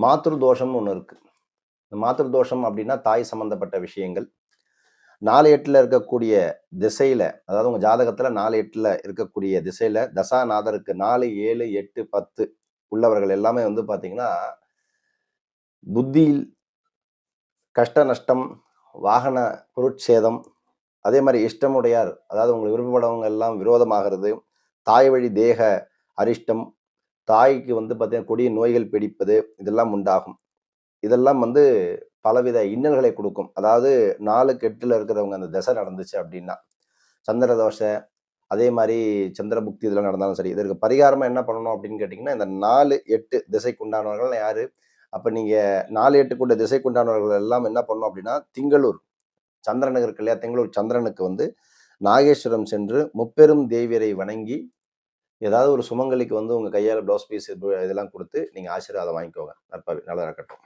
மாத்ரு தோஷம்னு ஒண்ணு இருக்கு. இந்த மாத்ரு தோஷம் அப்படின்னா, தாய் சம்மந்தப்பட்ட விஷயங்கள். 4, 8ல இருக்கக்கூடிய திசையில, அதாவது உங்க ஜாதகத்துல 4, 8ல இருக்கக்கூடிய திசையில, தசாநாதருக்கு 4, 7, 8, 10 உள்ளவர்கள் எல்லாமே வந்து பார்த்தீங்கன்னா, புத்தியில் கஷ்ட நஷ்டம், வாகன பொருட்சேதம், அதே மாரி இஷ்டமுடையார், அதாவது உங்களுக்கு விருப்பப்படவங்க எல்லாம் விரோதமாகிறது, தாய் வழி தேக அரிஷ்டம், தாய்க்கு வந்து பார்த்தீங்கன்னா, கொடிய நோய்கள் பிடிப்பது, இதெல்லாம் உண்டாகும். இதெல்லாம் வந்து பலவித இன்னல்களை குடுக்கும். அதாவது 4க்கு 8ல இருக்கிறவங்க அந்த திசை நடந்துச்சு அப்டின்னா, சந்திர தோஷ, அதே மாரி சந்திர புக்தி இதெல்லாம் நடந்தாலும் சரி, இதற்கு பரிகாரமா என்ன பண்ணணும் அப்டின்னு கேட்டீங்கன்னா, இந்த 4, 8 திசைக்கு உண்டானவர்கள் யாரு? அப்ப நீங்க 4, 8 கொண்ட திசைக்கு உண்டானவர்கள் எல்லாம் என்ன பண்ணணும் அப்டின்னா, திங்களூர் சந்திரன் இருக்கு இல்லையா? திங்களூர் சந்திரனுக்கு வந்து நாகேஸ்வரம் சென்று முப்பெரும் தேவியரை வணங்கி, ஏதாவது ஒரு சுமங்கலிக்கு வந்து உங்க கையால ப்ளவுஸ் பீஸ் இதெல்லாம் குடுத்து, நீங்க ஆசீர்வாதம் வாங்கிக்கோங்க. நற்பவி நல்லதா இருக்கட்டும்.